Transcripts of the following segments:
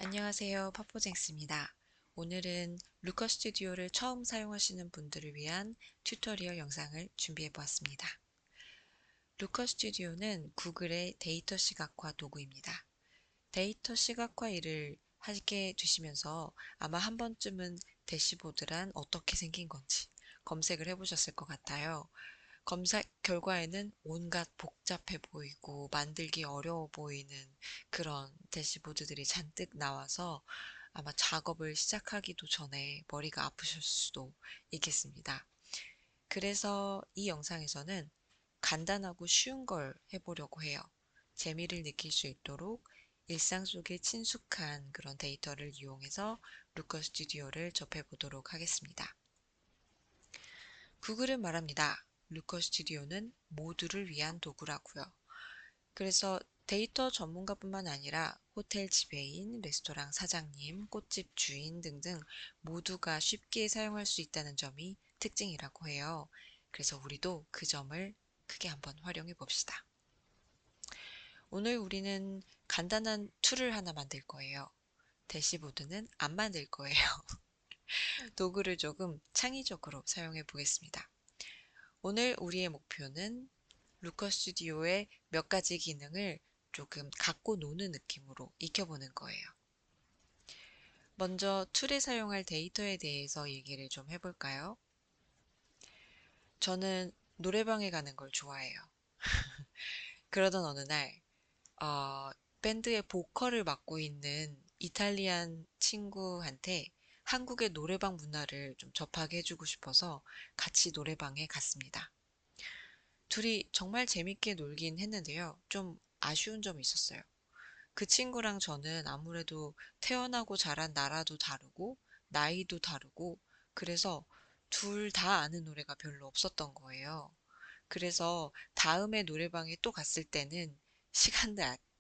안녕하세요. 파포쟁스입니다. 오늘은 루커 스튜디오를 처음 사용하시는 분들을 위한 튜토리얼 영상을 준비해 보았습니다. 루커 스튜디오는 구글의 데이터 시각화 도구입니다. 데이터 시각화 일을 하게 되시면서 아마 한 번쯤은 대시보드란 어떻게 생긴 건지 검색을 해보셨을 것 같아요. 검색 결과에는 온갖 복잡해 보이고 만들기 어려워 보이는 그런 대시보드들이 잔뜩 나와서 아마 작업을 시작하기도 전에 머리가 아프실 수도 있겠습니다. 그래서 이 영상에서는 간단하고 쉬운 걸 해보려고 해요. 재미를 느낄 수 있도록 일상 속에 친숙한 그런 데이터를 이용해서 루커 스튜디오를 접해보도록 하겠습니다. 구글은 말합니다. 루커 스튜디오는 모두를 위한 도구라고요. 그래서 데이터 전문가뿐만 아니라 호텔 지배인, 레스토랑 사장님, 꽃집 주인 등등 모두가 쉽게 사용할 수 있다는 점이 특징이라고 해요. 그래서 우리도 그 점을 크게 한번 활용해 봅시다. 오늘 우리는 간단한 툴을 하나 만들 거예요. 대시보드는 안 만들 거예요. 도구를 조금 창의적으로 사용해 보겠습니다. 오늘 우리의 목표는 루커 스튜디오의 몇 가지 기능을 조금 갖고 노는 느낌으로 익혀보는 거예요. 먼저 툴에 사용할 데이터에 대해서 얘기를 좀 해볼까요? 저는 노래방에 가는 걸 좋아해요. 그러던 어느 날 밴드의 보컬을 맡고 있는 이탈리안 친구한테 한국의 노래방 문화를 좀 접하게 해주고 싶어서 같이 노래방에 갔습니다. 둘이 정말 재밌게 놀긴 했는데요. 좀 아쉬운 점이 있었어요. 그 친구랑 저는 아무래도 태어나고 자란 나라도 다르고, 나이도 다르고, 그래서 둘 다 아는 노래가 별로 없었던 거예요. 그래서 다음에 노래방에 또 갔을 때는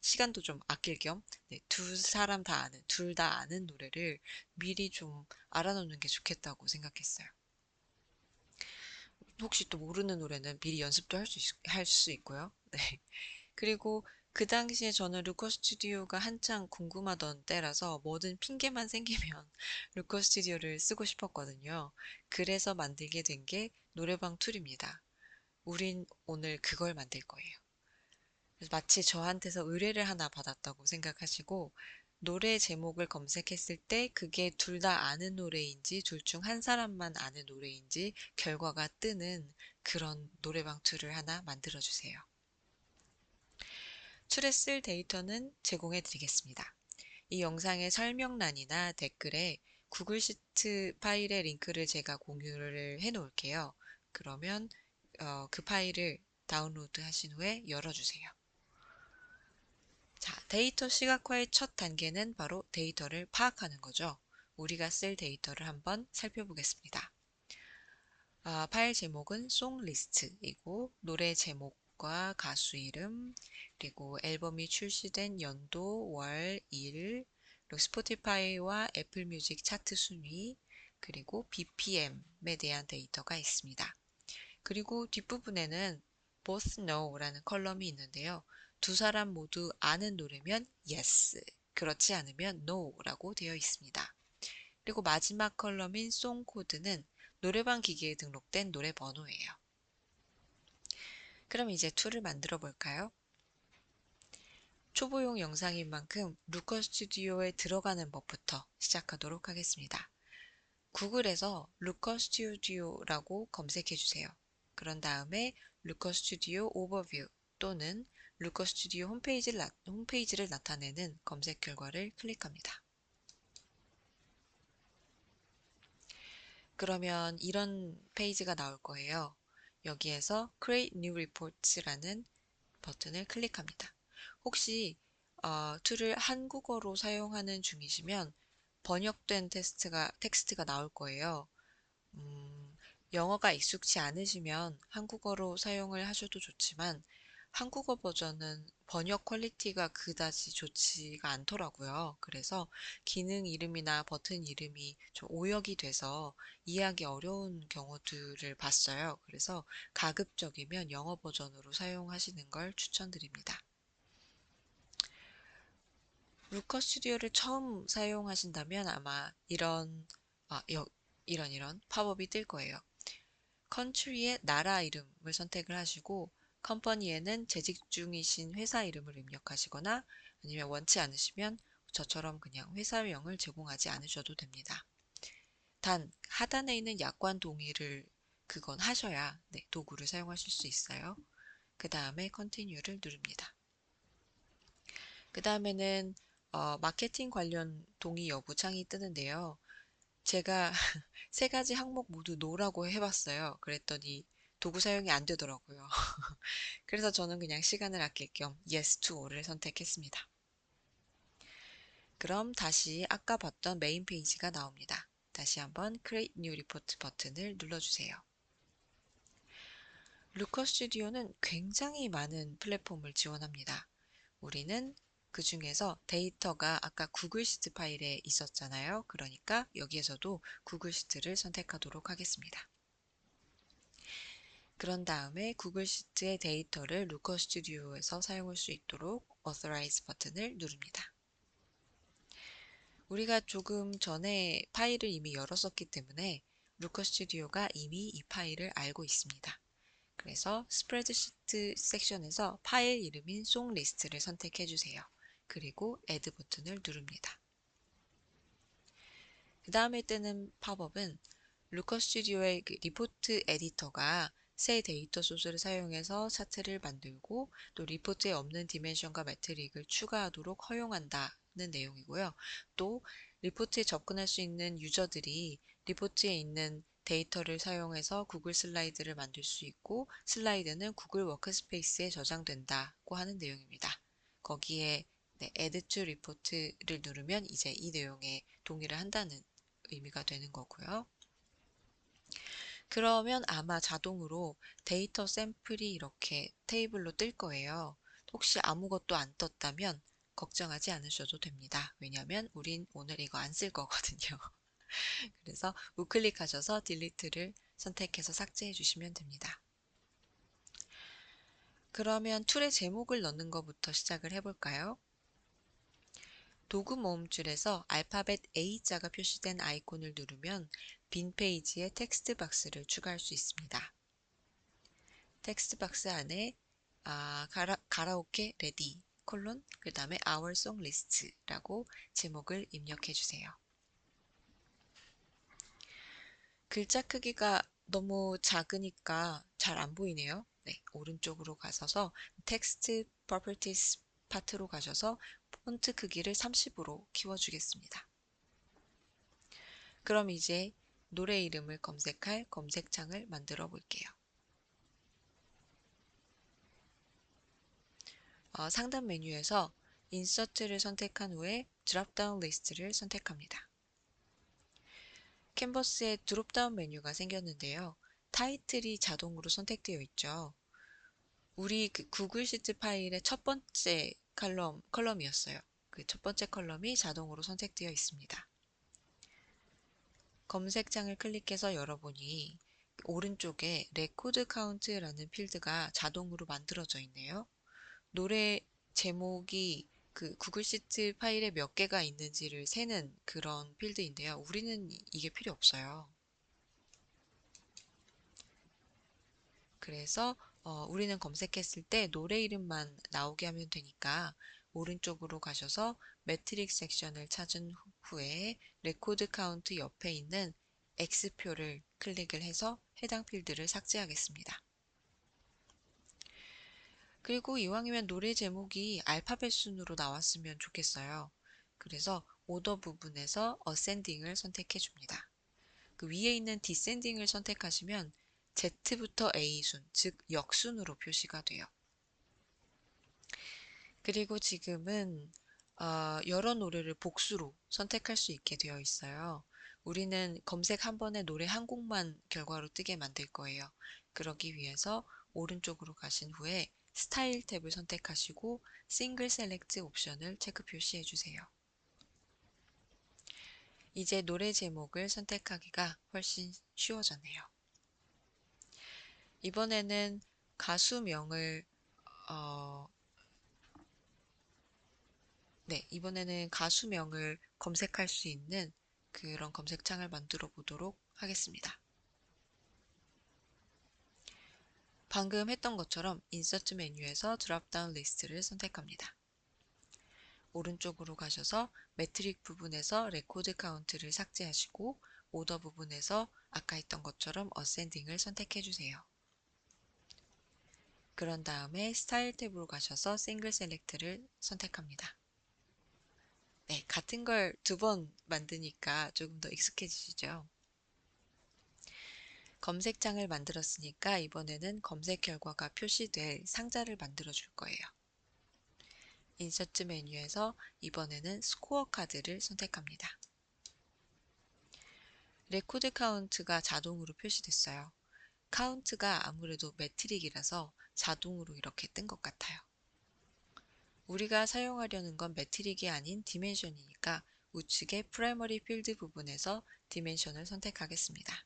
시간도 좀 아낄 겸, 네, 두 사람 다 아는, 둘 다 아는 노래를 미리 좀 알아놓는 게 좋겠다고 생각했어요. 혹시 또 모르는 노래는 미리 연습도 할 수 있고요. 네. 그리고 그 당시에 저는 루커 스튜디오가 한창 궁금하던 때라서 뭐든 핑계만 생기면 루커 스튜디오를 쓰고 싶었거든요. 그래서 만들게 된 게 노래방 툴입니다. 우린 오늘 그걸 만들 거예요. 그래서 마치 저한테서 의뢰를 하나 받았다고 생각하시고 노래 제목을 검색했을 때 그게 둘 다 아는 노래인지 둘 중 한 사람만 아는 노래인지 결과가 뜨는 그런 노래방 툴을 하나 만들어 주세요. 툴에 쓸 데이터는 제공해 드리겠습니다. 이 영상의 설명란이나 댓글에 구글 시트 파일의 링크를 제가 공유를 해 놓을게요. 그러면 그 파일을 다운로드 하신 후에 열어주세요. 자, 데이터 시각화의 첫 단계는 바로 데이터를 파악하는 거죠. 우리가 쓸 데이터를 한번 살펴보겠습니다. 파일 제목은 송리스트이고 노래 제목과 가수 이름 그리고 앨범이 출시된 연도, 월, 일 그리고 스포티파이와 애플 뮤직 차트 순위 그리고 BPM에 대한 데이터가 있습니다. 그리고 뒷부분에는 both know라는 컬럼이 있는데요. 두 사람 모두 아는 노래면 yes, 그렇지 않으면 no라고 되어 있습니다. 그리고 마지막 컬럼인 송 코드는 노래방 기기에 등록된 노래 번호예요. 그럼 이제 툴을 만들어 볼까요? 초보용 영상인 만큼 루커 스튜디오에 들어가는 법부터 시작하도록 하겠습니다. 구글에서 루커 스튜디오라고 검색해 주세요. 그런 다음에 루커 스튜디오 오버뷰 또는 루커 스튜디오 홈페이지를 나타내는 검색 결과를 클릭합니다. 그러면 이런 페이지가 나올 거예요. 여기에서 Create New Reports라는 버튼을 클릭합니다. 혹시 툴을 한국어로 사용하는 중이시면 번역된 텍스트가 나올 거예요. 음, 영어가 익숙치 않으시면 한국어로 사용을 하셔도 좋지만 한국어 버전은 번역 퀄리티가 그다지 좋지가 않더라고요. 그래서 기능 이름이나 버튼 이름이 좀 오역이 돼서 이해하기 어려운 경우들을 봤어요. 그래서 가급적이면 영어 버전으로 사용하시는 걸 추천드립니다. 루커 스튜디오를 처음 사용하신다면 아마 아, 여, 이런 팝업이 뜰 거예요. 컨트리의 나라 이름을 선택을 하시고 컴퍼니에는 재직 중이신 회사 이름을 입력하시거나 아니면 원치 않으시면 저처럼 그냥 회사명을 제공하지 않으셔도 됩니다. 단 하단에 있는 약관 동의를 그건 하셔야 도구를 사용하실 수 있어요. 그 다음에 Continue를 누릅니다. 그 다음에는 마케팅 관련 동의 여부 창이 뜨는데요. 제가 세 가지 항목 모두 노라고 해봤어요. 그랬더니 도구 사용이 안 되더라고요. 그래서 저는 그냥 시간을 아낄 겸 Yes to All을 선택했습니다. 그럼 다시 아까 봤던 메인 페이지가 나옵니다. 다시 한번 Create New Report 버튼을 눌러주세요. 루커 스튜디오는 굉장히 많은 플랫폼을 지원합니다. 우리는 그 중에서 데이터가 아까 구글 시트 파일에 있었잖아요. 그러니까 여기에서도 구글 시트를 선택하도록 하겠습니다. 그런 다음에 구글 시트의 데이터를 루커 스튜디오에서 사용할 수 있도록 Authorize 버튼을 누릅니다. 우리가 조금 전에 파일을 이미 열었었기 때문에 루커 스튜디오가 이미 이 파일을 알고 있습니다. 그래서 스프레드시트 섹션에서 파일 이름인 송리스트를 선택해 주세요. 그리고 Add 버튼을 누릅니다. 그 다음에 뜨는 팝업은 루커 스튜디오의 리포트 에디터가 새 데이터 소스를 사용해서 차트를 만들고 또 리포트에 없는 디멘션과 매트릭을 추가하도록 허용한다는 내용이고요. 또 리포트에 접근할 수 있는 유저들이 리포트에 있는 데이터를 사용해서 구글 슬라이드를 만들 수 있고 슬라이드는 구글 워크스페이스에 저장된다고 하는 내용입니다. 거기에 Add to Report를 누르면 이제 이 내용에 동의를 한다는 의미가 되는 거고요. 그러면 아마 자동으로 데이터 샘플이 이렇게 테이블로 뜰 거예요. 혹시 아무것도 안 떴다면 걱정하지 않으셔도 됩니다. 왜냐하면 우린 오늘 이거 안 쓸 거거든요. 그래서 우클릭하셔서 딜리트를 선택해서 삭제해 주시면 됩니다. 그러면 툴의 제목을 넣는 것부터 시작을 해볼까요? 도구 모음줄에서 알파벳 A자가 표시된 아이콘을 누르면 빈 페이지에 텍스트 박스를 추가할 수 있습니다. 텍스트 박스 안에 가라오케 레디 콜론 그 다음에 Our Song List라고 제목을 입력해 주세요. 글자 크기가 너무 작으니까 잘 안 보이네요. 네, 오른쪽으로 가셔서 텍스트 프로퍼티스 파트로 가셔서 폰트 크기를 30으로 키워주겠습니다. 그럼 이제 노래 이름을 검색할 검색창을 만들어 볼게요. 상단 메뉴에서 인서트를 선택한 후에 드롭다운 리스트를 선택합니다. 캔버스에 드롭다운 메뉴가 생겼는데요. 타이틀이 자동으로 선택되어 있죠. 우리 구글 시트 파일의 첫 번째 컬럼이었어요. 그 첫 번째 컬럼이 자동으로 선택되어 있습니다. 검색창을 클릭해서 열어보니 오른쪽에 레코드 카운트라는 필드가 자동으로 만들어져 있네요. 노래 제목이 그 구글 시트 파일에 몇 개가 있는지를 세는 그런 필드인데요. 우리는 이게 필요 없어요. 그래서 우리는 검색했을 때 노래 이름만 나오게 하면 되니까 오른쪽으로 가셔서 매트릭 섹션을 찾은 후에 레코드 카운트 옆에 있는 X표를 클릭을 해서 해당 필드를 삭제하겠습니다. 그리고 이왕이면 노래 제목이 알파벳 순으로 나왔으면 좋겠어요. 그래서 오더 부분에서 어센딩을 선택해 줍니다. 그 위에 있는 디센딩을 선택하시면 Z부터 A순, 즉 역순으로 표시가 돼요. 그리고 지금은 여러 노래를 복수로 선택할 수 있게 되어 있어요. 우리는 검색 한 번에 노래 한 곡만 결과로 뜨게 만들 거예요. 그러기 위해서 오른쪽으로 가신 후에 스타일 탭을 선택하시고 싱글 셀렉트 옵션을 체크 표시해 주세요. 이제 노래 제목을 선택하기가 훨씬 쉬워졌네요. 이번에는 가수명을 네, 이번에는 가수명을 검색할 수 있는 그런 검색창을 만들어 보도록 하겠습니다. 방금 했던 것처럼 인서트 메뉴에서 드롭다운 리스트를 선택합니다. 오른쪽으로 가셔서 매트릭 부분에서 레코드 카운트를 삭제하시고 오더 부분에서 아까 했던 것처럼 어센딩을 선택해 주세요. 그런 다음에 스타일 탭으로 가셔서 싱글 셀렉트를 선택합니다. 네, 같은 걸 두 번 만드니까 조금 더 익숙해지시죠? 검색창을 만들었으니까 이번에는 검색 결과가 표시될 상자를 만들어 줄 거예요. 인서트 메뉴에서 이번에는 스코어 카드를 선택합니다. 레코드 카운트가 자동으로 표시됐어요. 카운트가 아무래도 매트릭이라서 자동으로 이렇게 뜬 것 같아요. 우리가 사용하려는 건 매트릭이 아닌 디멘션이니까 우측의 프라이머리 필드 부분에서 디멘션을 선택하겠습니다.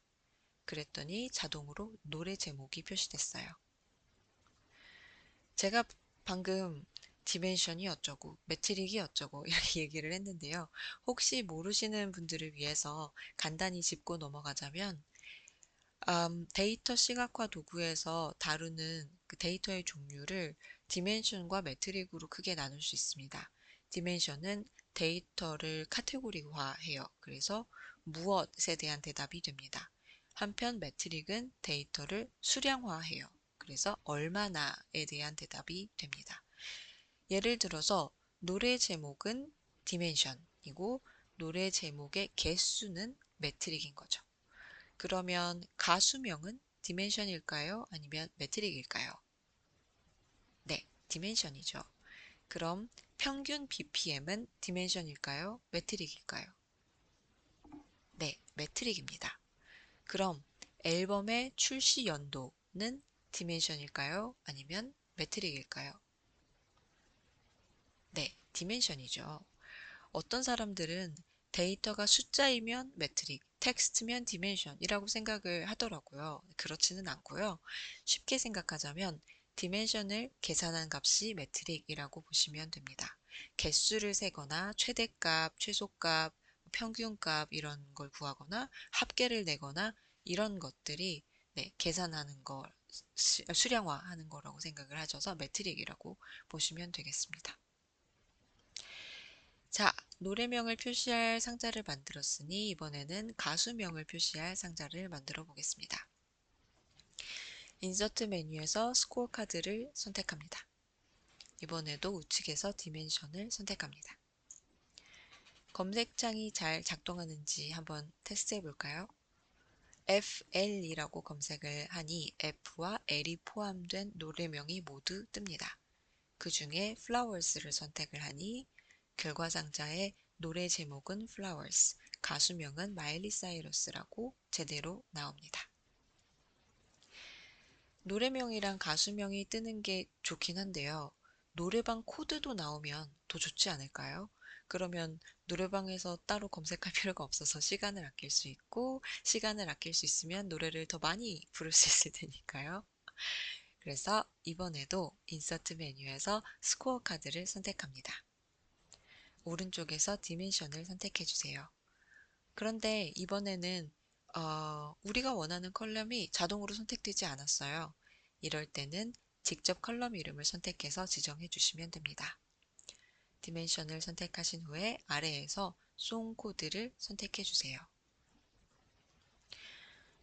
그랬더니 자동으로 노래 제목이 표시됐어요. 제가 방금 디멘션이 어쩌고 매트릭이 어쩌고 이렇게 얘기를 했는데요. 혹시 모르시는 분들을 위해서 간단히 짚고 넘어가자면 데이터 시각화 도구에서 다루는 그 데이터의 종류를 디멘션과 매트릭으로 크게 나눌 수 있습니다. 디멘션은 데이터를 카테고리화해요. 그래서 무엇에 대한 대답이 됩니다. 한편 매트릭은 데이터를 수량화해요. 그래서 얼마나에 대한 대답이 됩니다. 예를 들어서 노래 제목은 디멘션이고 노래 제목의 개수는 매트릭인 거죠. 그러면 가수명은 디멘션일까요? 아니면 매트릭일까요? 네, 디멘션이죠. 그럼 평균 BPM은 디멘션일까요? 매트릭일까요? 네, 매트릭입니다. 그럼 앨범의 출시 연도는 디멘션일까요? 아니면 매트릭일까요? 네, 디멘션이죠. 어떤 사람들은 데이터가 숫자이면 매트릭, 텍스트면 디멘션이라고 생각을 하더라고요. 그렇지는 않고요. 쉽게 생각하자면 디멘션을 계산한 값이 매트릭이라고 보시면 됩니다. 개수를 세거나 최대값, 최소값, 평균값 이런 걸 구하거나 합계를 내거나 이런 것들이 계산하는 거, 수량화하는 거라고 생각을 하셔서 매트릭이라고 보시면 되겠습니다. 자, 노래명을 표시할 상자를 만들었으니 이번에는 가수명을 표시할 상자를 만들어 보겠습니다. 인서트 메뉴에서 스코어 카드를 선택합니다. 이번에도 우측에서 디멘션을 선택합니다. 검색창이 잘 작동하는지 한번 테스트해 볼까요? FL이라고 검색을 하니 F와 L이 포함된 노래명이 모두 뜹니다. 그 중에 Flowers를 선택을 하니 결과 상자에 노래 제목은 Flowers, 가수명은 마일리 사이러스라고 제대로 나옵니다. 노래명이랑 가수명이 뜨는 게 좋긴 한데요. 노래방 코드도 나오면 더 좋지 않을까요? 그러면 노래방에서 따로 검색할 필요가 없어서 시간을 아낄 수 있고, 시간을 아낄 수 있으면 노래를 더 많이 부를 수 있을 테니까요. 그래서 이번에도 인서트 메뉴에서 스코어 카드를 선택합니다. 오른쪽에서 디멘션을 선택해 주세요. 그런데 이번에는 우리가 원하는 컬럼이 자동으로 선택되지 않았어요. 이럴 때는 직접 컬럼 이름을 선택해서 지정해 주시면 됩니다. 디멘션을 선택하신 후에 아래에서 송 코드를 선택해 주세요.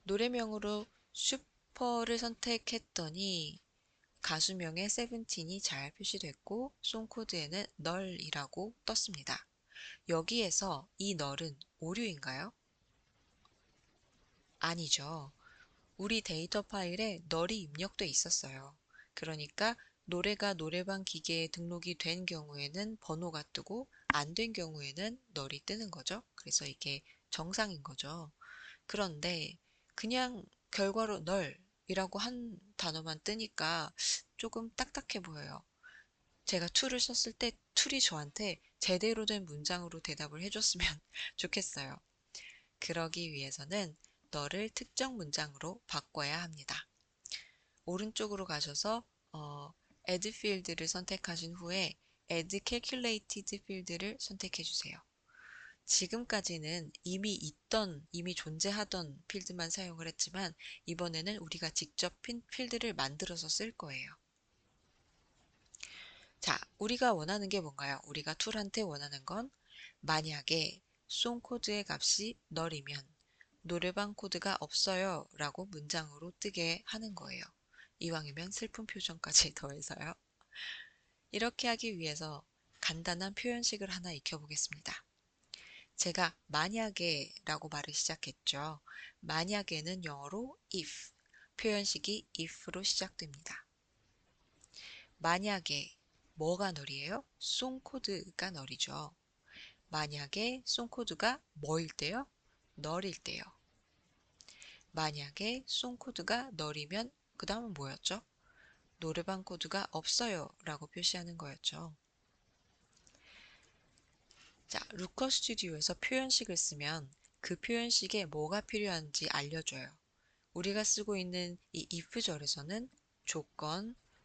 노래명으로 슈퍼를 선택했더니 가수명에 세븐틴이 잘 표시됐고 송 코드에는 널이라고 떴습니다. 여기에서 이 널은 오류인가요? 아니죠. 우리 데이터 파일에 널이 입력돼 있었어요. 그러니까 노래가 노래방 기계에 등록이 된 경우에는 번호가 뜨고 안 된 경우에는 널이 뜨는 거죠. 그래서 이게 정상인 거죠. 그런데 그냥 결과로 널이라고 한 단어만 뜨니까 조금 딱딱해 보여요. 제가 to를 썼을 때 툴이 저한테 제대로 된 문장으로 대답을 해줬으면 좋겠어요. 그러기 위해서는 너를 특정 문장으로 바꿔야 합니다. 오른쪽으로 가셔서 add field를 선택하신 후에 Add Calculated 필드를 선택해 주세요. 지금까지는 이미 존재하던 필드만 사용을 했지만 이번에는 우리가 직접 필드를 만들어서 쓸 거예요. 자, 우리가 원하는 게 뭔가요? 우리가 툴한테 원하는 건 만약에 송코드의 값이 널이면 노래방 코드가 없어요 라고 문장으로 뜨게 하는 거예요. 이왕이면 슬픈 표정까지 더해서요. 이렇게 하기 위해서 간단한 표현식을 하나 익혀보겠습니다. 제가 만약에 라고 말을 시작했죠. 만약에는 영어로 if, 표현식이 if로 시작됩니다. 만약에 뭐가 널이에요? 송코드가 널이죠. 만약에 송코드가 뭐일 때요? 널일 때요. 만약에 송코드가 널이면 그 다음은 뭐였죠? 노래방 코드가 없어요 라고 표시하는 거였죠. 자, 루커 스튜디오에서 표현식을 쓰면 그 표현식에 뭐가 필요한지 알려줘요. 우리가 쓰고 있는 이 if절에서는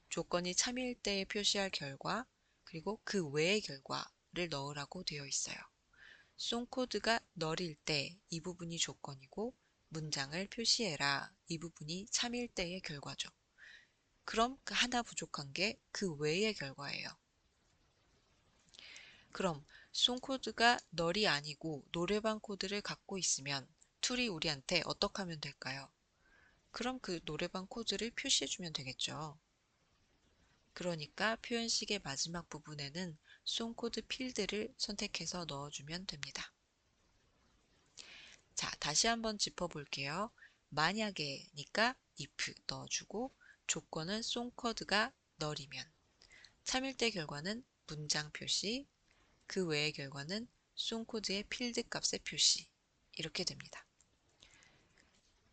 조건이 참일 때에 표시할 결과, 그리고 그 외의 결과를 넣으라고 되어 있어요. 송코드가 널일 때 이 부분이 조건이고 문장을 표시해라 이 부분이 참일 때의 결과죠. 그럼 그 하나 부족한 게 그 외의 결과예요. 그럼 송코드가 널이 아니고 노래방 코드를 갖고 있으면 툴이 우리한테 어떻게 하면 될까요? 그럼 그 노래방 코드를 표시해주면 되겠죠. 그러니까 표현식의 마지막 부분에는 송코드 필드를 선택해서 넣어주면 됩니다. 자, 다시 한번 짚어볼게요. 만약에니까 if 넣어주고 조건은 송코드가 널이면 참일때 결과는 문장 표시, 그 외의 결과는 송코드의 필드 값의 표시 이렇게 됩니다.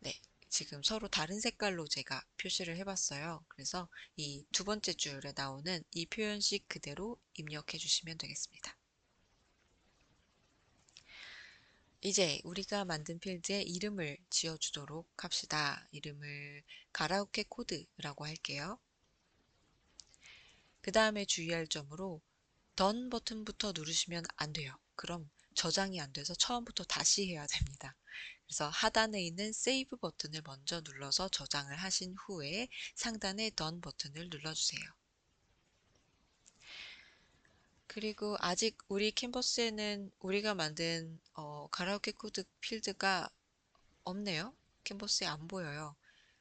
네, 지금 서로 다른 색깔로 제가 표시를 해봤어요. 그래서 이 두 번째 줄에 나오는 이 표현식 그대로 입력해 주시면 되겠습니다. 이제 우리가 만든 필드에 이름을 지어주도록 합시다. 이름을 가라오케 코드라고 할게요. 그 다음에 주의할 점으로 Done 버튼부터 누르시면 안 돼요. 그럼 저장이 안 돼서 처음부터 다시 해야 됩니다. 그래서 하단에 있는 Save 버튼을 먼저 눌러서 저장을 하신 후에 상단의 Done 버튼을 눌러주세요. 그리고 아직 우리 캔버스에는 우리가 만든 가라오케 코드 필드가 없네요. 캔버스에 안 보여요.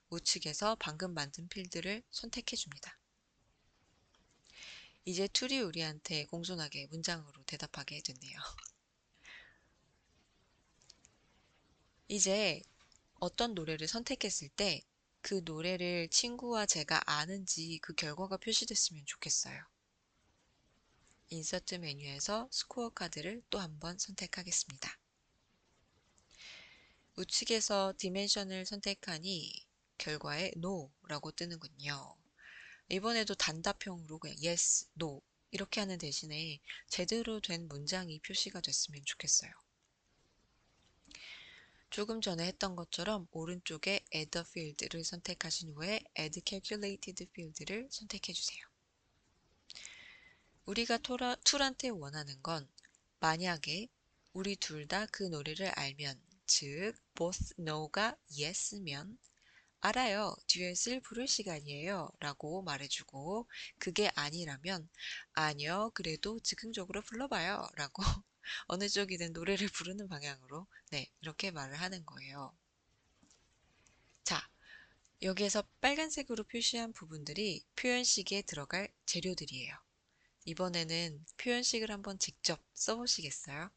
우측에서 방금 만든 필드를 선택해 줍니다. 이제 툴이 우리한테 공손하게 문장으로 대답하게 됐네요. 이제 어떤 노래를 선택했을 때 그 노래를 친구와 제가 아는지 그 결과가 표시됐으면 좋겠어요. 인서트 메뉴에서 스코어 카드를 또 한번 선택하겠습니다. 우측에서 디멘션을 선택하니 결과에 NO라고 뜨는군요. 이번에도 단답형으로 그냥 yes, no 이렇게 하는 대신에 제대로 된 문장이 표시가 됐으면 좋겠어요. 조금 전에 했던 것처럼 오른쪽에 Add a Field를 선택하신 후에 Add Calculated Field를 선택해 주세요. 우리가 툴한테 원하는 건 만약에 우리 둘 다 그 노래를 알면, 즉 both know가 yes면 알아요, 듀엣을 부를 시간이에요 라고 말해주고, 그게 아니라면 아니요, 그래도 즉흥적으로 불러봐요 라고 어느 쪽이든 노래를 부르는 방향으로 이렇게 말을 하는 거예요. 자, 여기에서 빨간색으로 표시한 부분들이 표현식에 들어갈 재료들이에요. 이번에는 표현식을 한번 직접 써보시겠어요?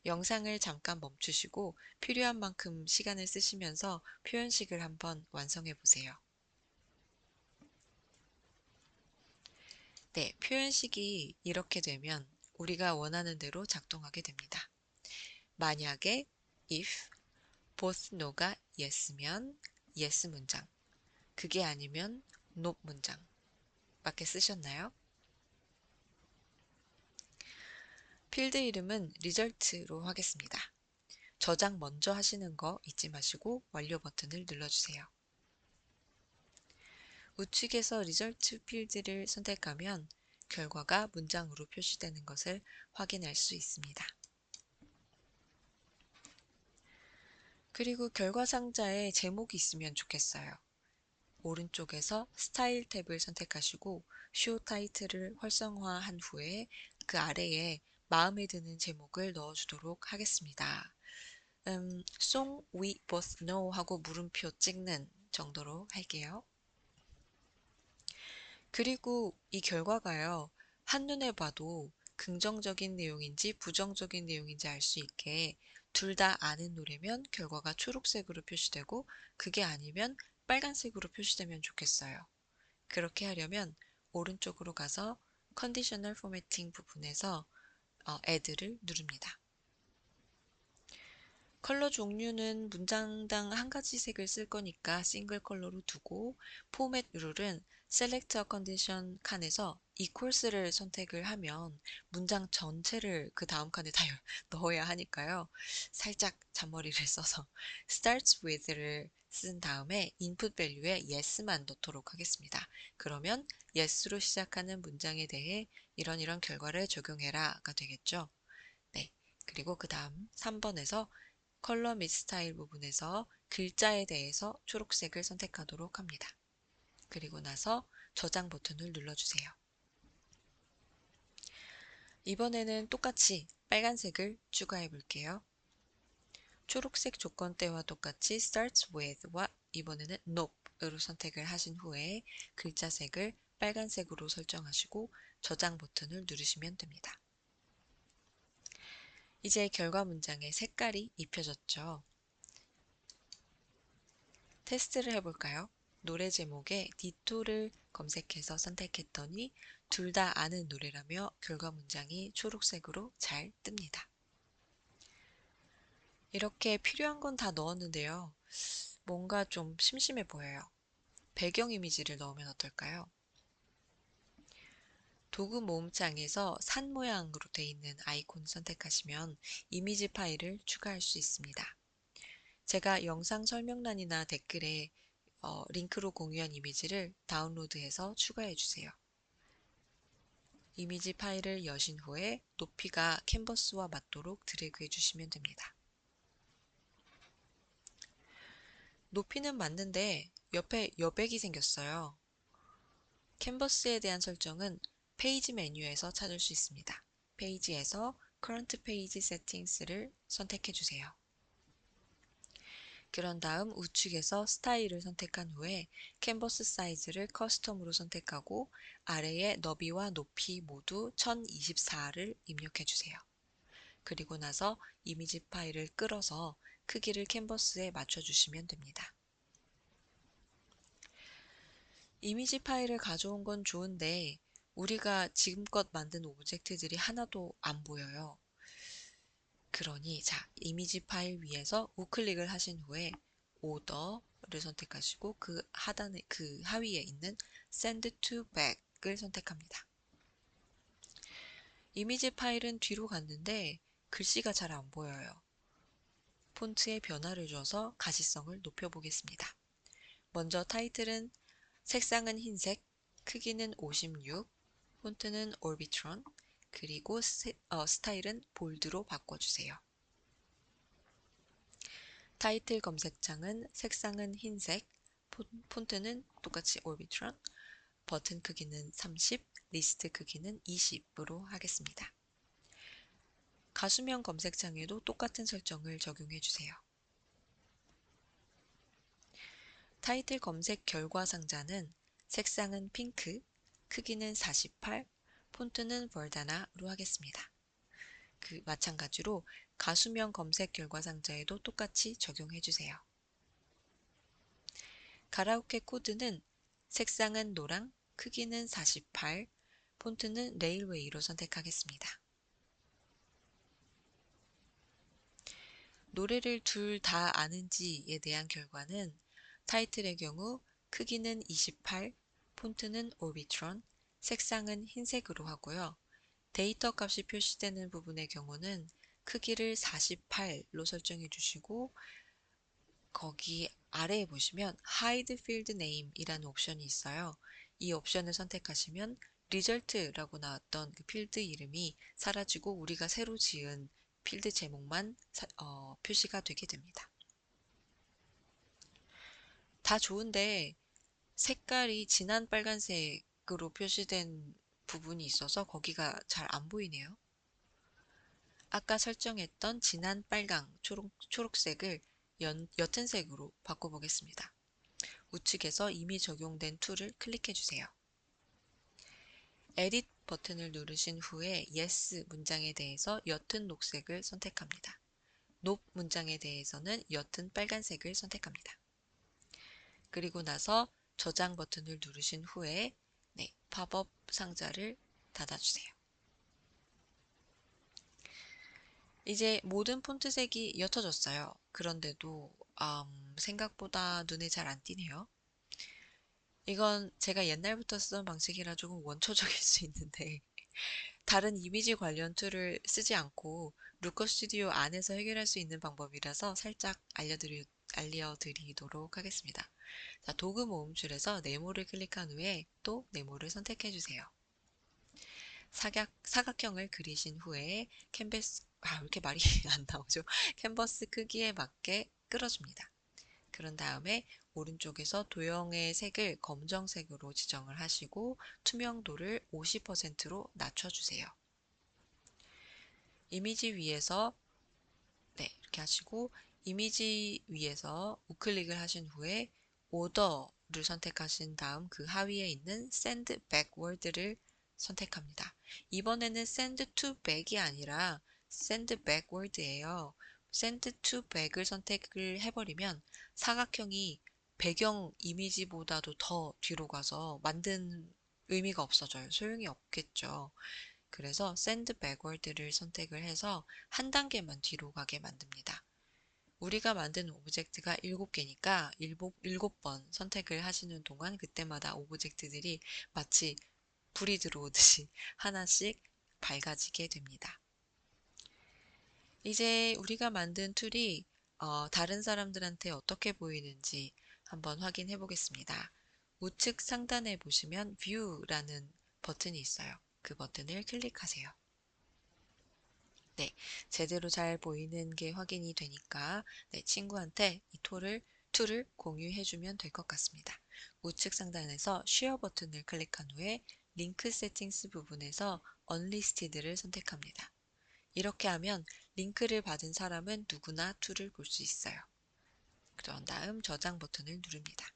영상을 잠깐 멈추시고 필요한 만큼 시간을 쓰시면서 표현식을 한번 완성해 보세요. 네, 표현식이 이렇게 되면 우리가 원하는 대로 작동하게 됩니다. 만약에 if both no가 yes면 yes 문장, 그게 아니면 no 문장 밖에 쓰셨나요? 필드 이름은 result로 하겠습니다. 저장 먼저 하시는 거 잊지 마시고 완료 버튼을 눌러주세요. 우측에서 result 필드를 선택하면 결과가 문장으로 표시되는 것을 확인할 수 있습니다. 그리고 결과 상자에 제목이 있으면 좋겠어요. 오른쪽에서 스타일 탭을 선택하시고 쇼 타이틀을 활성화한 후에 그 아래에 마음에 드는 제목을 넣어주도록 하겠습니다. Song We Both Know 하고 물음표 찍는 정도로 할게요. 그리고 이 결과가요, 한눈에 봐도 긍정적인 내용인지 부정적인 내용인지 알 수 있게 둘 다 아는 노래면 결과가 초록색으로 표시되고 그게 아니면 빨간색으로 표시되면 좋겠어요. 그렇게 하려면 오른쪽으로 가서 컨디셔널 포매팅 부분에서 Add를 누릅니다. 컬러 종류는 문장당 한 가지 색을 쓸 거니까 싱글 컬러로 두고 포맷 룰은 Select a Condition 칸에서 Equals를 선택을 하면 문장 전체를 그 다음 칸에 다 넣어야 하니까요. 살짝 잔머리를 써서 Starts with를 쓴 다음에 input value에 yes만 넣도록 하겠습니다. 그러면 yes로 시작하는 문장에 대해 이런 결과를 적용해라가 되겠죠. 네. 그리고 그 다음 3번에서 컬러 및 스타일 부분에서 글자에 대해서 초록색을 선택하도록 합니다. 그리고 나서 저장 버튼을 눌러주세요. 이번에는 똑같이 빨간색을 추가해 볼게요. 초록색 조건대와 똑같이 starts with와 이번에는 nope으로 선택을 하신 후에 글자색을 빨간색으로 설정하시고 저장 버튼을 누르시면 됩니다. 이제 결과 문장에 색깔이 입혀졌죠. 테스트를 해볼까요? 노래 제목에 디토를 검색해서 선택했더니 둘 다 아는 노래라며 결과 문장이 초록색으로 잘 뜹니다. 이렇게 필요한 건 다 넣었는데요. 뭔가 좀 심심해 보여요. 배경 이미지를 넣으면 어떨까요? 도구 모음창에서 산 모양으로 되어 있는 아이콘 선택하시면 이미지 파일을 추가할 수 있습니다. 제가 영상 설명란이나 댓글에 링크로 공유한 이미지를 다운로드해서 추가해 주세요. 이미지 파일을 여신 후에 높이가 캔버스와 맞도록 드래그 해주시면 됩니다. 높이는 맞는데 옆에 여백이 생겼어요. 캔버스에 대한 설정은 페이지 메뉴에서 찾을 수 있습니다. 페이지에서 Current Page Settings를 선택해 주세요. 그런 다음 우측에서 스타일을 선택한 후에 캔버스 사이즈를 커스텀으로 선택하고 아래에 너비와 높이 모두 1024를 입력해 주세요. 그리고 나서 이미지 파일을 끌어서 크기를 캔버스에 맞춰주시면 됩니다. 이미지 파일을 가져온 건 좋은데 우리가 지금껏 만든 오브젝트들이 하나도 안 보여요. 그러니 이미지 파일 위에서 우클릭을 하신 후에 오더를 선택하시고 그 하위에 있는 Send to Back을 선택합니다. 이미지 파일은 뒤로 갔는데 글씨가 잘 안 보여요. 폰트에 변화를 줘서 가시성을 높여보겠습니다. 먼저 타이틀은 색상은 흰색, 크기는 56, 폰트는 오비트론, 그리고 스타일은 볼드로 바꿔주세요. 타이틀 검색창은 색상은 흰색, 폰트는 똑같이 오비트론, 버튼 크기는 30, 리스트 크기는 20으로 하겠습니다. 가수명 검색창에도 똑같은 설정을 적용해 주세요. 타이틀 검색 결과 상자는 색상은 핑크, 크기는 48, 폰트는 벌다나로 하겠습니다. 마찬가지로 가수명 검색 결과 상자에도 똑같이 적용해 주세요. 가라오케 코드는 색상은 노랑, 크기는 48, 폰트는 레일웨이로 선택하겠습니다. 노래를 둘 다 아는지에 대한 결과는 타이틀의 경우 크기는 28, 폰트는 오비트론, 색상은 흰색으로 하고요. 데이터 값이 표시되는 부분의 경우는 크기를 48로 설정해 주시고 거기 아래에 보시면 Hide Field Name 이라는 옵션이 있어요. 이 옵션을 선택하시면 리절트라고 나왔던 그 필드 이름이 사라지고 우리가 새로 지은 필드 제목만 표시가 되게 됩니다. 다 좋은데 색깔이 진한 빨간색으로 표시된 부분이 있어서 거기가 잘 안 보이네요. 아까 설정했던 진한 빨강, 초록색을 옅은 색으로 바꿔보겠습니다. 우측에서 이미 적용된 툴을 클릭해 주세요. 에딧 버튼을 누르신 후에 yes 문장에 대해서 옅은 녹색을 선택합니다. no 문장에 대해서는 옅은 빨간색을 선택합니다. 그리고 나서 저장 버튼을 누르신 후에 팝업 상자를 닫아주세요. 이제 모든 폰트 색이 옅어졌어요. 그런데도 생각보다 눈에 잘 안 띄네요. 이건 제가 옛날부터 쓰던 방식이라 조금 원초적일 수 있는데 다른 이미지 관련 툴을 쓰지 않고 루커 스튜디오 안에서 해결할 수 있는 방법이라서 살짝 알려드리도록 하겠습니다. 자, 도구 모음줄에서 네모를 클릭한 후에 또 네모를 선택해 주세요. 사각형을 그리신 후에 왜 이렇게 말이 안 나오죠? 캔버스 크기에 맞게 끌어줍니다. 그런 다음에 오른쪽에서 도형의 색을 검정색으로 지정을 하시고 투명도를 50%로 낮춰주세요. 이미지 위에서 이렇게 하시고 이미지 위에서 우클릭을 하신 후에 오더를 선택하신 다음 그 하위에 있는 Send Backward를 선택합니다. 이번에는 Send to Back이 아니라 Send Backward예요. Send to Back을 선택을 해버리면 사각형이 배경 이미지보다도 더 뒤로 가서 만든 의미가 없어져요. 소용이 없겠죠. 그래서 Send Backward를 선택을 해서 한 단계만 뒤로 가게 만듭니다. 우리가 만든 오브젝트가 7개니까 7번 선택을 하시는 동안 그때마다 오브젝트들이 마치 불이 들어오듯이 하나씩 밝아지게 됩니다. 이제 우리가 만든 툴이 다른 사람들한테 어떻게 보이는지 한번 확인해 보겠습니다. 우측 상단에 보시면 View라는 버튼이 있어요. 그 버튼을 클릭하세요. 제대로 잘 보이는 게 확인이 되니까 친구한테 이 툴을 공유해주면 될 것 같습니다. 우측 상단에서 Share 버튼을 클릭한 후에 링크 세팅스 부분에서 Unlisted를 선택합니다. 이렇게 하면 링크를 받은 사람은 누구나 툴을 볼 수 있어요. 그런 다음 저장 버튼을 누릅니다.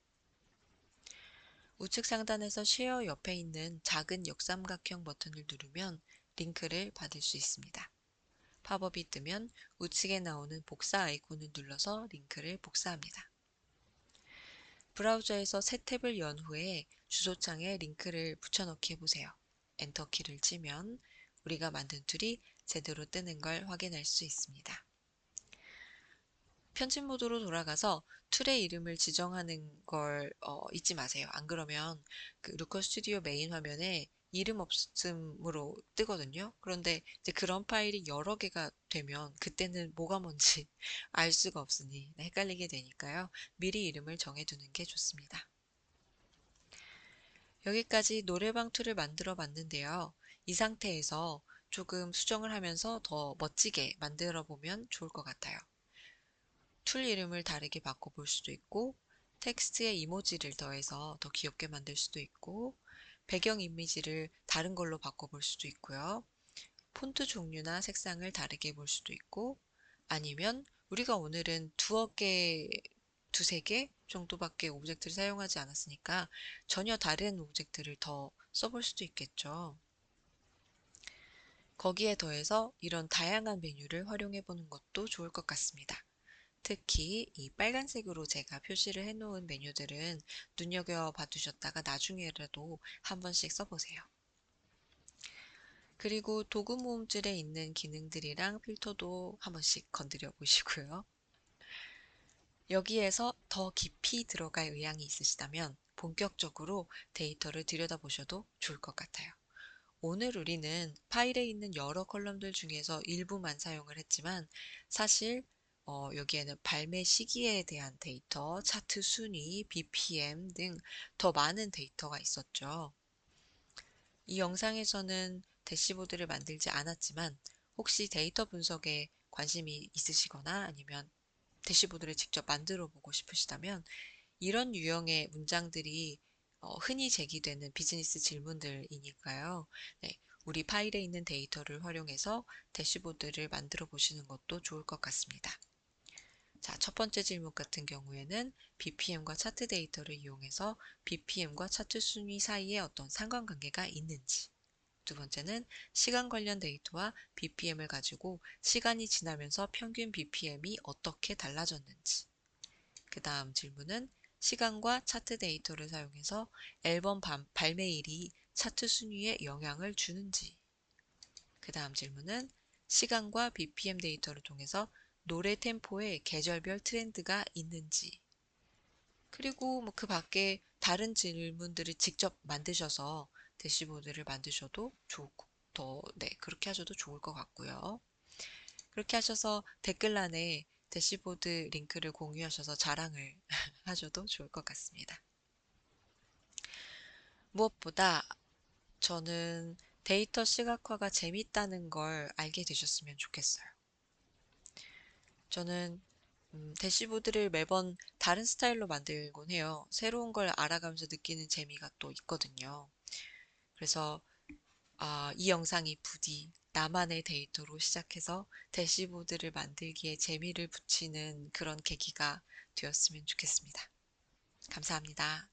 우측 상단에서 Share 옆에 있는 작은 역삼각형 버튼을 누르면 링크를 받을 수 있습니다. 팝업이 뜨면 우측에 나오는 복사 아이콘을 눌러서 링크를 복사합니다. 브라우저에서 새 탭을 연 후에 주소창에 링크를 붙여넣기 해보세요. 엔터키를 치면 우리가 만든 툴이 제대로 뜨는 걸 확인할 수 있습니다. 편집 모드로 돌아가서 툴의 이름을 지정하는 걸 잊지 마세요. 안 그러면 그 루커 스튜디오 메인 화면에 이름 없음으로 뜨거든요. 그런데 이제 그런 파일이 여러 개가 되면 그때는 뭐가 뭔지 알 수가 없으니 헷갈리게 되니까요. 미리 이름을 정해두는 게 좋습니다. 여기까지 노래방 툴을 만들어 봤는데요. 이 상태에서 조금 수정을 하면서 더 멋지게 만들어 보면 좋을 것 같아요. 툴 이름을 다르게 바꿔볼 수도 있고 텍스트에 이모지를 더해서 더 귀엽게 만들 수도 있고 배경 이미지를 다른 걸로 바꿔볼 수도 있고요. 폰트 종류나 색상을 다르게 볼 수도 있고 아니면 우리가 오늘은 두세 개 정도밖에 오브젝트를 사용하지 않았으니까 전혀 다른 오브젝트를 더 써볼 수도 있겠죠. 거기에 더해서 이런 다양한 메뉴를 활용해 보는 것도 좋을 것 같습니다. 특히 이 빨간색으로 제가 표시를 해놓은 메뉴들은 눈여겨봐 두셨다가 나중에라도 한 번씩 써보세요. 그리고 도구 모음줄에 있는 기능들이랑 필터도 한 번씩 건드려 보시고요. 여기에서 더 깊이 들어갈 의향이 있으시다면 본격적으로 데이터를 들여다보셔도 좋을 것 같아요. 오늘 우리는 파일에 있는 여러 컬럼들 중에서 일부만 사용을 했지만 사실 여기에는 발매 시기에 대한 데이터, 차트 순위, BPM 등 더 많은 데이터가 있었죠. 이 영상에서는 대시보드를 만들지 않았지만 혹시 데이터 분석에 관심이 있으시거나 아니면 대시보드를 직접 만들어 보고 싶으시다면 이런 유형의 문장들이 흔히 제기되는 비즈니스 질문들이니까요. 네, 우리 파일에 있는 데이터를 활용해서 대시보드를 만들어 보시는 것도 좋을 것 같습니다. 자, 첫 번째 질문 같은 경우에는 BPM과 차트 데이터를 이용해서 BPM과 차트 순위 사이에 어떤 상관관계가 있는지. 두 번째는 시간 관련 데이터와 BPM을 가지고 시간이 지나면서 평균 BPM이 어떻게 달라졌는지. 그 다음 질문은 시간과 차트 데이터를 사용해서 앨범 발매일이 차트 순위에 영향을 주는지. 그 다음 질문은 시간과 BPM 데이터를 통해서 노래 템포에 계절별 트렌드가 있는지. 그리고 뭐 그 밖에 다른 질문들을 직접 만드셔서 대시보드를 만드셔도 좋고, 네, 그렇게 하셔도 좋을 것 같고요. 그렇게 하셔서 댓글란에 대시보드 링크를 공유하셔서 자랑을 하셔도 좋을 것 같습니다. 무엇보다 저는 데이터 시각화가 재밌다는 걸 알게 되셨으면 좋겠어요. 저는 대시보드를 매번 다른 스타일로 만들곤 해요. 새로운 걸 알아가면서 느끼는 재미가 또 있거든요. 그래서 이 영상이 부디 나만의 데이터로 시작해서 대시보드를 만들기에 재미를 붙이는 그런 계기가 되었으면 좋겠습니다. 감사합니다.